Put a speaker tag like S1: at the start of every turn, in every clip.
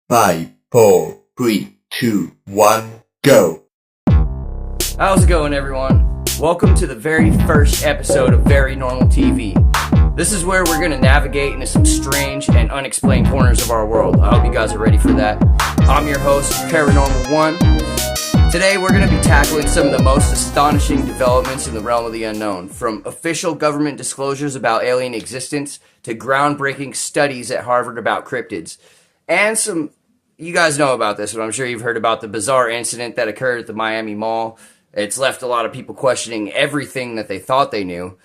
S1: 5, 4, 3, 2, 1, go!
S2: How's it going, everyone? Welcome to the very first episode of Very Normal TV. This is where we're going to navigate into some strange and unexplained corners of our world. I hope you guys are ready for that. I'm your host, Paranormal One. Today, we're going to be tackling some of the most astonishing developments in the realm of the unknown, from official government disclosures about alien existence to groundbreaking studies at Harvard about cryptids. And you guys know about this, but I'm sure you've heard about the bizarre incident that occurred at the Miami Mall. It's left a lot of people questioning everything that they thought they knew.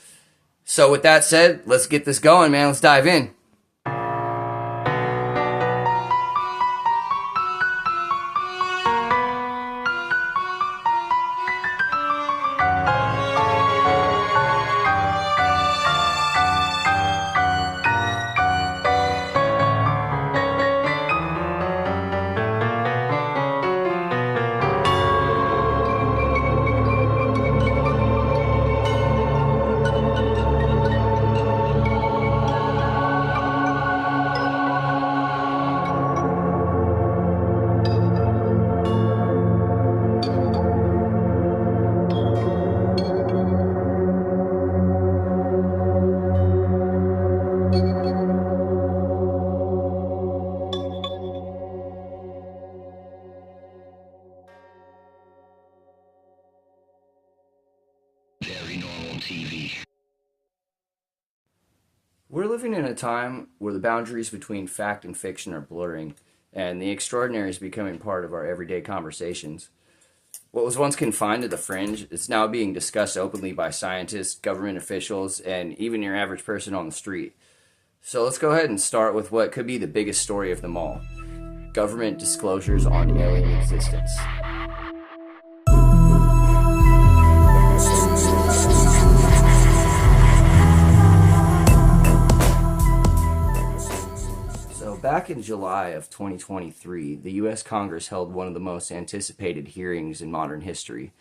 S2: So with that said, let's get this going, man. Let's dive in. We're living in a time where the boundaries between fact and fiction are blurring, and the extraordinary is becoming part of our everyday conversations. What was once confined to the fringe is now being discussed openly by scientists, government officials, and even your average person on the street. So let's go ahead and start with what could be the biggest story of them all: government disclosures on alien existence. Back in July of 2023, the U.S. Congress held one of the most anticipated hearings in modern history.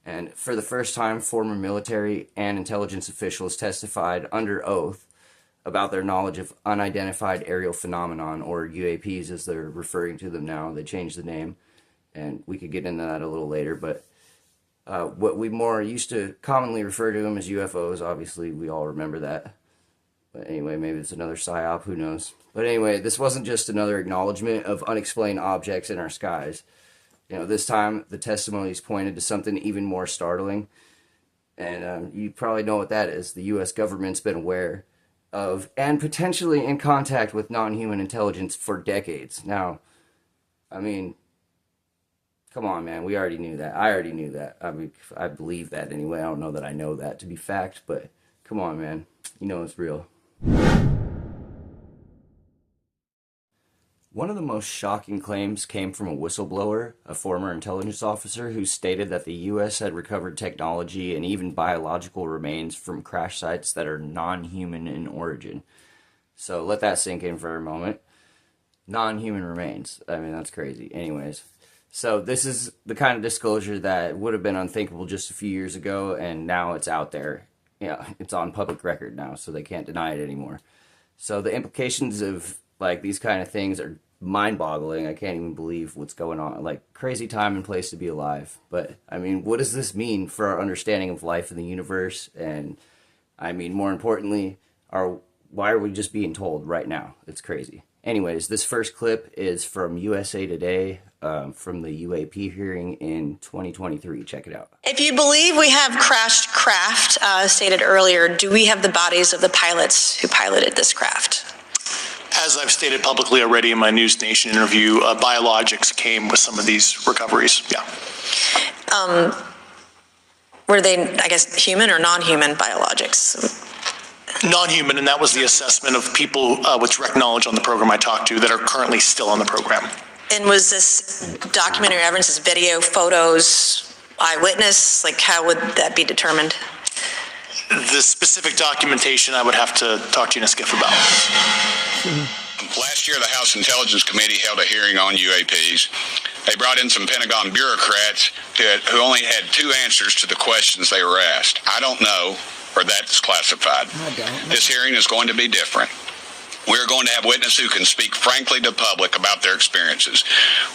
S2: And for the first time, former military and intelligence officials testified under oath about their knowledge of unidentified aerial phenomenon, or UAPs as they're referring to them now. They changed the name, and we could get into that a little later. But what we more used to commonly refer to them as UFOs, obviously we all remember that. But anyway, maybe it's another PSYOP, who knows. But anyway, this wasn't just another acknowledgement of unexplained objects in our skies. This time the testimonies pointed to something even more startling. And you probably know what that is. The U.S. government's been aware of and potentially in contact with non-human intelligence for decades. Now, I mean, come on, man. We already knew that. I already knew that. I mean, I believe that anyway. I don't know that I know that to be fact, but come on, man. You know it's real. One of the most shocking claims came from a whistleblower, a former intelligence officer, who stated that the U.S. had recovered technology and even biological remains from crash sites that are non-human in origin. So let that sink in for a moment. Non-human remains. I mean, that's crazy. Anyways, so this is the kind of disclosure that would have been unthinkable just a few years ago, and now it's out there. Yeah, it's on public record now, so they can't deny it anymore. So the implications of these kind of things are mind-boggling. I can't even believe what's going on. Crazy time and place to be alive. But I mean, what does this mean for our understanding of life in the universe? And I mean, more importantly, why are we just being told right now? It's crazy. Anyways, this first clip is from USA Today, from the UAP hearing in 2023. Check it out.
S3: If you believe we have crashed craft, stated earlier, do we have the bodies of the pilots who piloted this craft?
S4: As I've stated publicly already in my News Nation interview, biologics came with some of these recoveries. Yeah.
S3: Were they, I guess, human or non-human biologics?
S4: Non-human, and that was the assessment of people with direct knowledge on the program I talked to that are currently still on the program.
S3: And was this documentary evidence, this video, photos, eyewitness? How would that be determined?
S4: The specific documentation I would have to talk to you in a skiff about.
S5: Last year, the House Intelligence Committee held a hearing on UAPs. They brought in some Pentagon bureaucrats who only had two answers to the questions they were asked. I don't know, or that's classified. This hearing is going to be different. We're going to have witnesses who can speak frankly to the public about their experiences.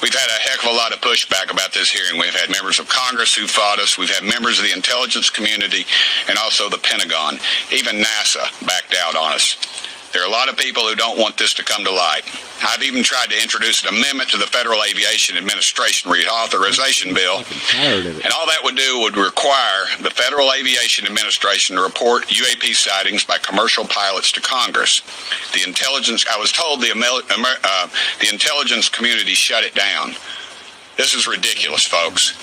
S5: We've had a heck of a lot of pushback about this hearing. We've had members of Congress who fought us. We've had members of the intelligence community and also the Pentagon. Even NASA backed out on us. There are a lot of people who don't want this to come to light. I've even tried to introduce an amendment to the Federal Aviation Administration Reauthorization Bill, and all that would do would require the Federal Aviation Administration to report UAP sightings by commercial pilots to Congress. I was told the intelligence community shut it down. This is ridiculous, folks.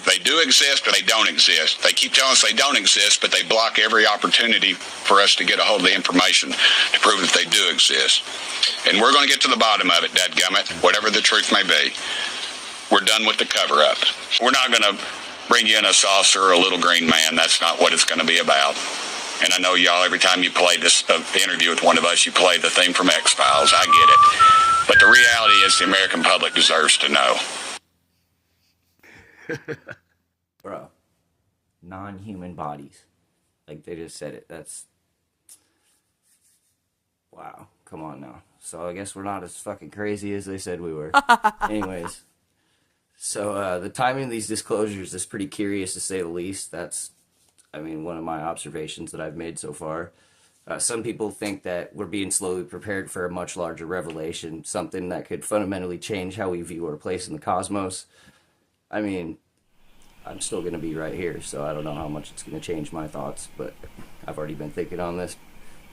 S5: They do exist, but they don't exist. They keep telling us they don't exist, but they block every opportunity for us to get a hold of the information to prove that they do exist. And we're going to get to the bottom of it, dadgummit, whatever the truth may be. We're done with the cover-up. We're not going to bring you in a saucer or a little green man. That's not what it's going to be about. And I know y'all, every time you play this interview with one of us, you play the theme from X-Files. I get it. But the reality is the American public deserves to know.
S2: Bro, non-human bodies. Like, they just said it. That's... Wow. Come on now. So I guess we're not as fucking crazy as they said we were. Anyways. So, the timing of these disclosures is pretty curious, to say the least. That's, I mean, one of my observations that I've made so far. Some people think that we're being slowly prepared for a much larger revelation, something that could fundamentally change how we view our place in the cosmos. I mean, I'm still going to be right here, so I don't know how much it's going to change my thoughts, but I've already been thinking on this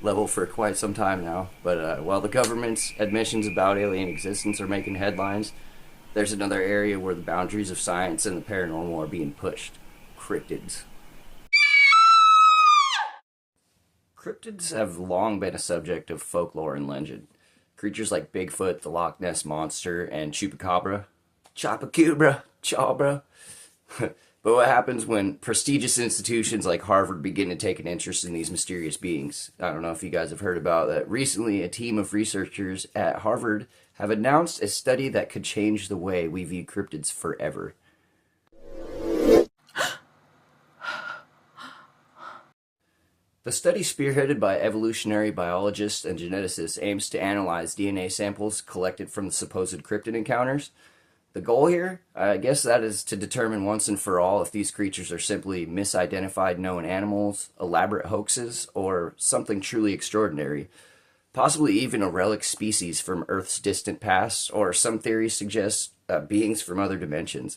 S2: level for quite some time now. But while the government's admissions about alien existence are making headlines, there's another area where the boundaries of science and the paranormal are being pushed. Cryptids. Cryptids have long been a subject of folklore and legend. Creatures like Bigfoot, the Loch Ness Monster, and Chupacabra. Chupacabra. But what happens when prestigious institutions like Harvard begin to take an interest in these mysterious beings? I don't know if you guys have heard about that. Recently, a team of researchers at Harvard have announced a study that could change the way we view cryptids forever. The study, spearheaded by evolutionary biologists and geneticists, aims to analyze DNA samples collected from the supposed cryptid encounters. The goal here, I guess, that is to determine once and for all if these creatures are simply misidentified known animals, elaborate hoaxes, or something truly extraordinary. Possibly even a relic species from Earth's distant past, or some theories suggest beings from other dimensions.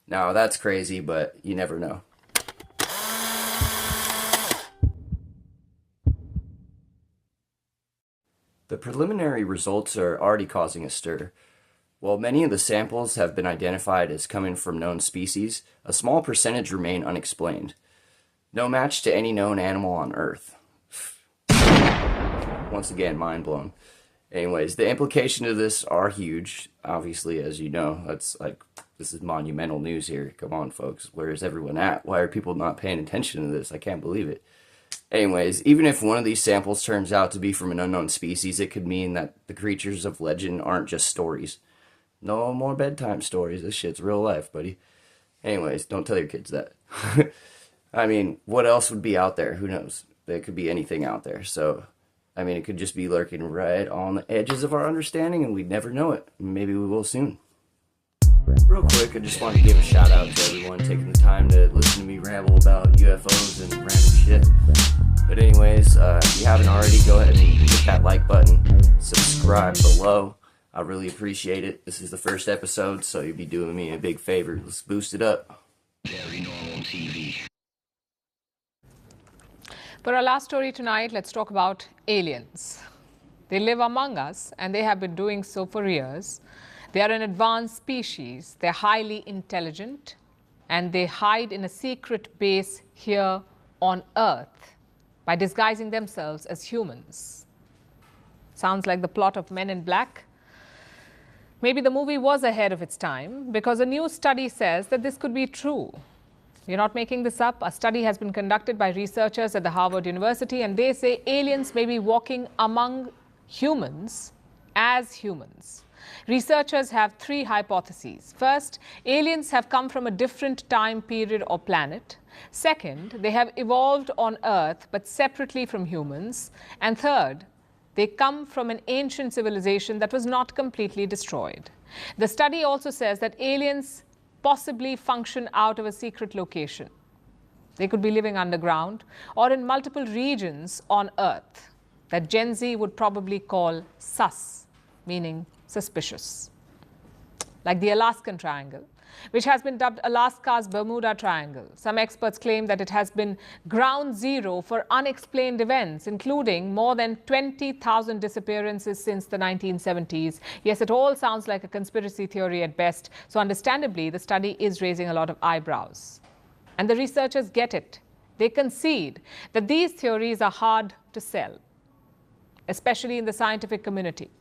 S2: Now, that's crazy, but you never know. The preliminary results are already causing a stir. While many of the samples have been identified as coming from known species, a small percentage remain unexplained. No match to any known animal on Earth. Once again, mind blown. Anyways, the implications of this are huge. Obviously, as you know, this is monumental news here. Come on, folks. Where is everyone at? Why are people not paying attention to this? I can't believe it. Anyways, even if one of these samples turns out to be from an unknown species, it could mean that the creatures of legend aren't just stories. No more bedtime stories. This shit's real life, buddy. Anyways, don't tell your kids that. I mean, what else would be out there? Who knows? There could be anything out there. So, I mean, it could just be lurking right on the edges of our understanding, and we'd never know it. Maybe we will soon. Real quick, I just wanted to give a shout out to everyone taking the time to listen to me ramble about UFOs and random shit. But anyways, if you haven't already, go ahead and hit that like button. Subscribe below. I really appreciate it. This is the first episode, so you'll be doing me a big favor. Let's boost it up.
S6: Very Normal TV.
S7: For our last story tonight, let's talk about aliens. They live among us, and they have been doing so for years. They are an advanced species. They're highly intelligent, and they hide in a secret base here on Earth by disguising themselves as humans. Sounds like the plot of Men in Black. Maybe the movie was ahead of its time, because a new study says that this could be true. We're not making this up. A study has been conducted by researchers at the Harvard University, and they say aliens may be walking among humans as humans. Researchers have three hypotheses. First, aliens have come from a different time period or planet. Second, they have evolved on Earth but separately from humans. And third, They come from an ancient civilization that was not completely destroyed. The study also says that aliens possibly function out of a secret location. They could be living underground or in multiple regions on Earth that Gen Z would probably call sus, meaning suspicious. Like the Alaskan Triangle, which has been dubbed Alaska's Bermuda Triangle. Some experts claim that it has been ground zero for unexplained events, including more than 20,000 disappearances since the 1970s. Yes, it all sounds like a conspiracy theory at best, so understandably, the study is raising a lot of eyebrows. And the researchers get it. They concede that these theories are hard to sell, especially in the scientific community.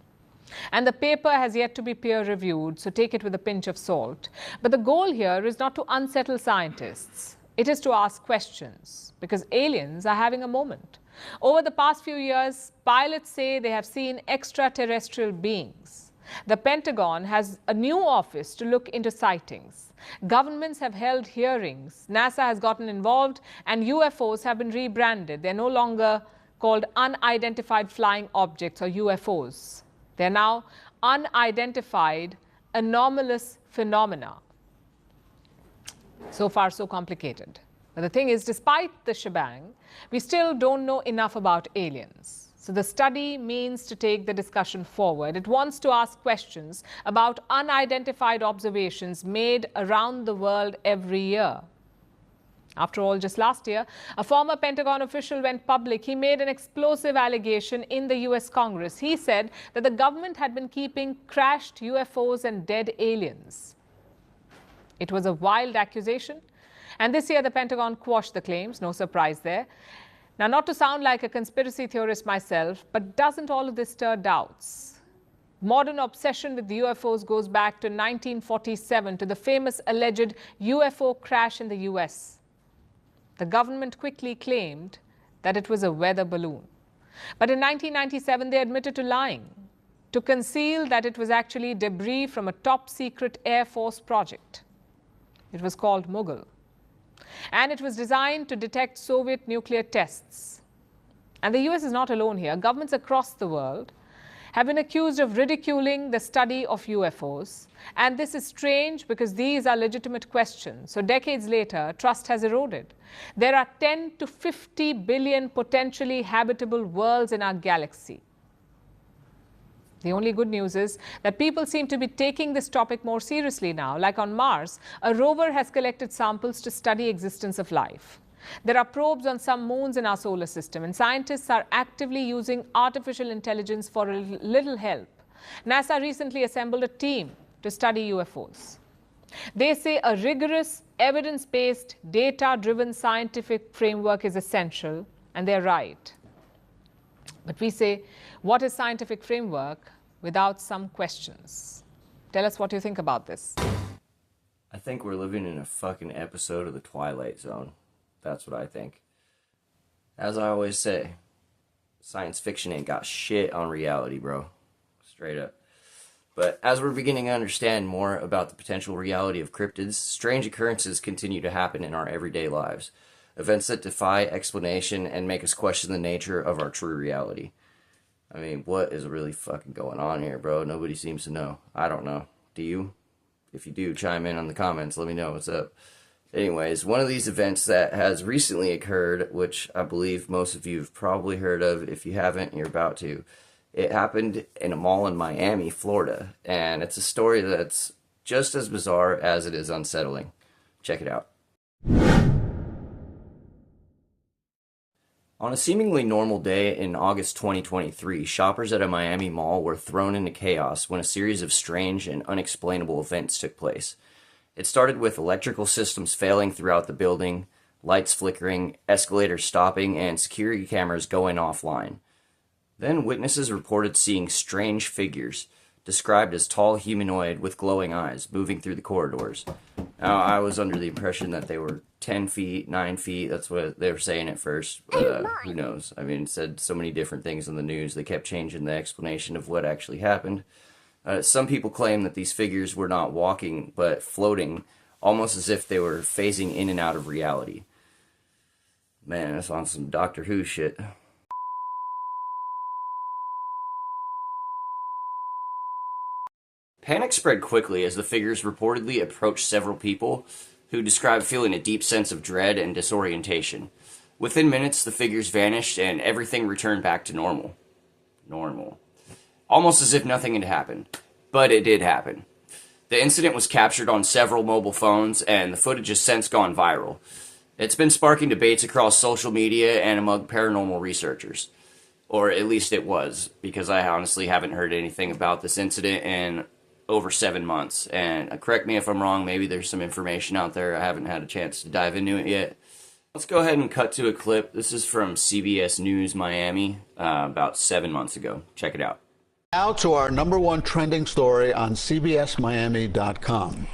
S7: And the paper has yet to be peer-reviewed, so take it with a pinch of salt. But the goal here is not to unsettle scientists. It is to ask questions, because aliens are having a moment. Over the past few years, pilots say they have seen extraterrestrial beings. The Pentagon has a new office to look into sightings. Governments have held hearings. NASA has gotten involved, and UFOs have been rebranded. They're no longer called unidentified flying objects or UFOs. They're now unidentified anomalous phenomena. So far, so complicated. But the thing is, despite the shebang, we still don't know enough about aliens. So the study means to take the discussion forward. It wants to ask questions about unidentified observations made around the world every year. After all, just last year, a former Pentagon official went public. He made an explosive allegation in the US Congress. He said that the government had been keeping crashed UFOs and dead aliens. It was a wild accusation. And this year, the Pentagon quashed the claims. No surprise there. Now, not to sound like a conspiracy theorist myself, but doesn't all of this stir doubts? Modern obsession with UFOs goes back to 1947, to the famous alleged UFO crash in the US. The government quickly claimed that it was a weather balloon. But in 1997, they admitted to lying, to conceal that it was actually debris from a top-secret Air Force project. It was called Mughal. And it was designed to detect Soviet nuclear tests. And the US is not alone here. Governments across the world have been accused of ridiculing the study of UFOs. And this is strange because these are legitimate questions. So decades later, trust has eroded. There are 10 to 50 billion potentially habitable worlds in our galaxy. The only good news is that people seem to be taking this topic more seriously now. Like on Mars, a rover has collected samples to study existence of life. There are probes on some moons in our solar system, and scientists are actively using artificial intelligence for a little help. NASA recently assembled a team to study UFOs. They say a rigorous, evidence-based, data-driven scientific framework is essential, and they're right. But we say, what is scientific framework without some questions? Tell us what you think about this.
S2: I think we're living in a fucking episode of The Twilight Zone. That's what I think. As I always say, science fiction ain't got shit on reality, bro. Straight up. But as we're beginning to understand more about the potential reality of cryptids, strange occurrences continue to happen in our everyday lives. Events that defy explanation and make us question the nature of our true reality. I mean, what is really fucking going on here, bro? Nobody seems to know. I don't know. Do you? If you do, chime in on the comments. Let me know what's up. Anyways, one of these events that has recently occurred, which I believe most of you have probably heard of. If you haven't, you're about to. It happened in a mall in Miami, Florida. And it's a story that's just as bizarre as it is unsettling. Check it out. On a seemingly normal day in August 2023, shoppers at a Miami mall were thrown into chaos when a series of strange and unexplainable events took place. It started with electrical systems failing throughout the building, lights flickering, escalators stopping, and security cameras going offline. Then witnesses reported seeing strange figures, described as tall humanoid with glowing eyes, moving through the corridors. Now, I was under the impression that they were 10 feet, 9 feet, that's what they were saying at first, but who knows? I mean, it said so many different things in the news, they kept changing the explanation of what actually happened. Some people claim that these figures were not walking, but floating, almost as if they were phasing in and out of reality. Man, that's on some Doctor Who shit. Panic spread quickly as the figures reportedly approached several people who described feeling a deep sense of dread and disorientation. Within minutes, the figures vanished and everything returned back to normal. Almost as if nothing had happened. But it did happen. The incident was captured on several mobile phones, and the footage has since gone viral. It's been sparking debates across social media and among paranormal researchers. Or at least it was, because I honestly haven't heard anything about this incident in over 7 months. And correct me if I'm wrong, maybe there's some information out there. I haven't had a chance to dive into it yet. Let's go ahead and cut to a clip. This is from CBS News Miami about 7 months ago. Check it out.
S8: Now to our #1 trending story on CBSMiami.com.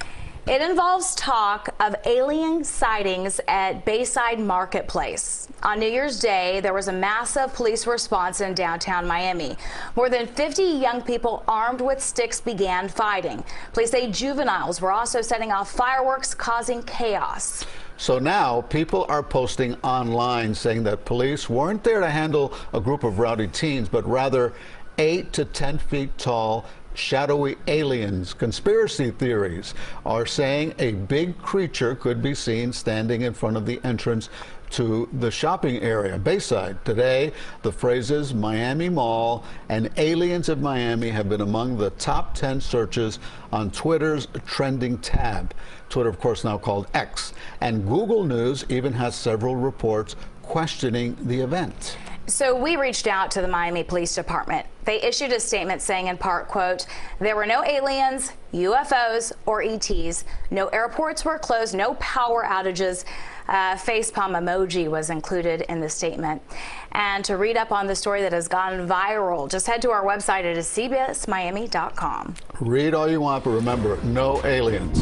S9: It involves talk of alien sightings at Bayside Marketplace. On New Year's Day, there was a massive police response in downtown Miami. More than 50 young people armed with sticks began fighting. Police say juveniles were also setting off fireworks, causing chaos.
S8: So now people are posting online saying that police weren't there to handle a group of rowdy teens, but rather 8 to 10 feet tall shadowy aliens. Conspiracy theories are saying a big creature could be seen standing in front of the entrance to the shopping area, Bayside. Today, the phrases Miami Mall and Aliens of Miami have been among the top 10 searches on Twitter's trending tab. Twitter, of course, now called X. And Google News even has several reports questioning the event.
S9: So we reached out to the Miami Police Department. They issued a statement saying in part, quote, there were no aliens, UFOs, or ETs. No airports were closed, no power outages. Facepalm emoji was included in the statement. And to read up on the story that has gone viral, just head to our website. It is cbsmiami.com.
S8: Read all you want, but remember, no aliens.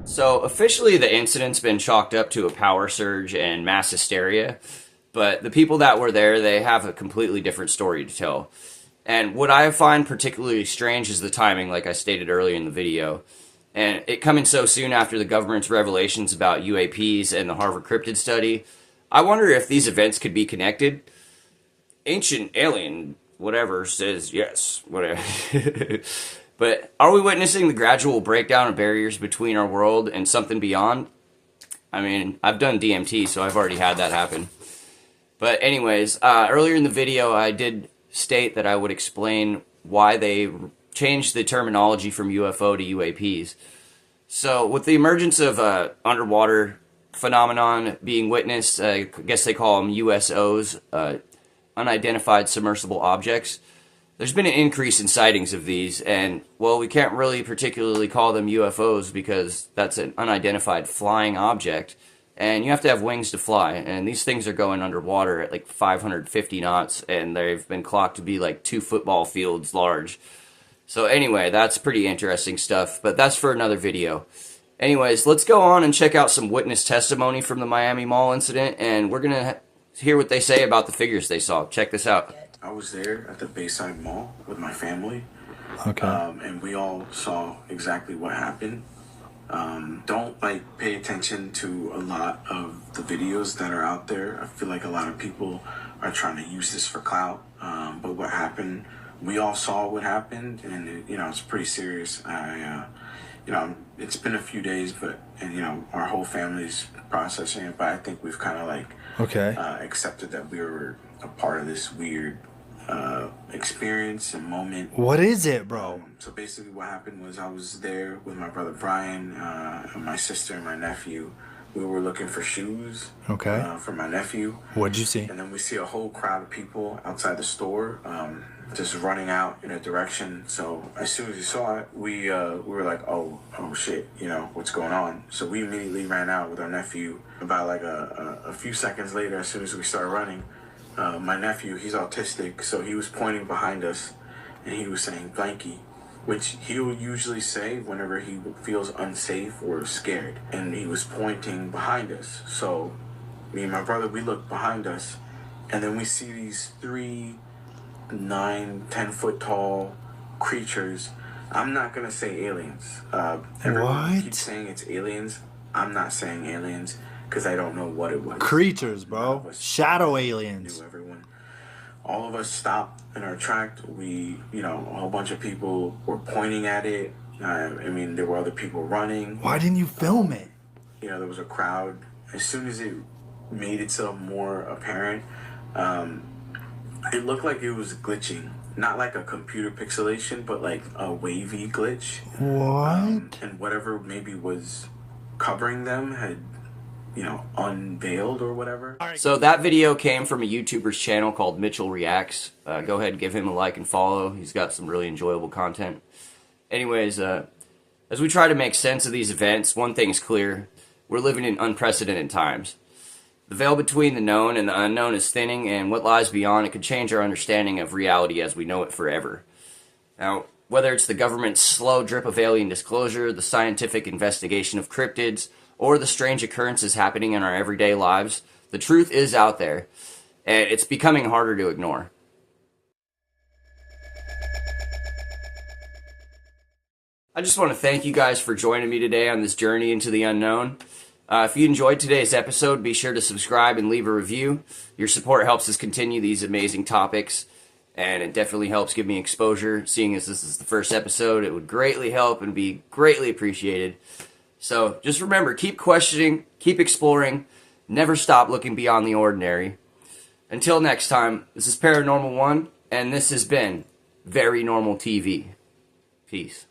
S2: So officially the incident's been chalked up to a power surge and mass hysteria. But the people that were there, they have a completely different story to tell. And what I find particularly strange is the timing, like I stated earlier in the video. And it coming so soon after the government's revelations about UAPs and the Harvard cryptid study. I wonder if these events could be connected. Ancient alien, whatever, says yes, whatever. But are we witnessing the gradual breakdown of barriers between our world and something beyond? I mean, I've done DMT, so I've already had that happen. But anyways, earlier in the video, I did state that I would explain why they changed the terminology from UFO to UAPs. So with the emergence of underwater phenomenon being witnessed, I guess they call them USOs, unidentified submersible objects, there's been an increase in sightings of these. And, well, we can't really particularly call them UFOs because that's an unidentified flying object. And you have to have wings to fly, and these things are going underwater at like 550 knots, and they've been clocked to be like 2 football fields large. So anyway, that's pretty interesting stuff, but that's for another video. Anyways, let's go on and check out some witness testimony from the Miami Mall incident, and we're going to hear what they say about the figures they saw. Check this out.
S10: I was there at the Bayside Mall with my family,
S11: okay,
S10: and we all saw exactly what happened. Don't pay attention to a lot of the videos that are out there. I feel like a lot of people are trying to use this for clout. But what happened, we all saw what happened, and it's pretty serious. It's been a few days, and our whole family's processing it, but I think we've kind of accepted that we were a part of this weird experience and moment.
S11: What is it, bro?
S10: So basically what happened was I was there with my brother Brian, and my sister and my nephew. We were looking for shoes for my nephew.
S11: What'd you see?
S10: And then we see a whole crowd of people outside the store just running out in a direction. So as soon as we saw it, we were like, oh shit, what's going on? So we immediately ran out with our nephew. About a few seconds later, as soon as we started running, my nephew, he's autistic, so he was pointing behind us, and he was saying blankie, which he will usually say whenever he feels unsafe or scared. And he was pointing behind us. So me and my brother, we look behind us, and then we see these 3 9-10 foot tall creatures. I'm not gonna say aliens. Everyone keeps saying it's aliens. I'm not saying aliens because I don't know what it was.
S11: Creatures, bro. Shadow aliens.
S10: Everyone all of us stopped in our track. We, you know, a whole bunch of people were pointing at it. I mean, there were other people running.
S11: Why didn't you film it?
S10: You know, there was a crowd. As soon as it made itself more apparent, it looked like it was glitching. Not like a computer pixelation, but like a wavy glitch.
S11: What?
S10: And whatever maybe was covering them had, you know, unveiled or whatever.
S2: So that video came from a YouTuber's channel called Mitchell Reacts. Go ahead and give him a like and follow. He's got some really enjoyable content. Anyways, as we try to make sense of these events, one thing's clear. We're living in unprecedented times. The veil between the known and the unknown is thinning, and what lies beyond it could change our understanding of reality as we know it forever. Now, whether it's the government's slow drip of alien disclosure, the scientific investigation of cryptids, or the strange occurrences happening in our everyday lives, the truth is out there, and it's becoming harder to ignore. I just want to thank you guys for joining me today on this journey into the unknown. If you enjoyed today's episode, be sure to subscribe and leave a review. Your support helps us continue these amazing topics, and it definitely helps give me exposure. Seeing as this is the first episode, it would greatly help and be greatly appreciated. So just remember, keep questioning, keep exploring, never stop looking beyond the ordinary. Until next time, this is Paranormal One, and this has been Very Normal TV. Peace.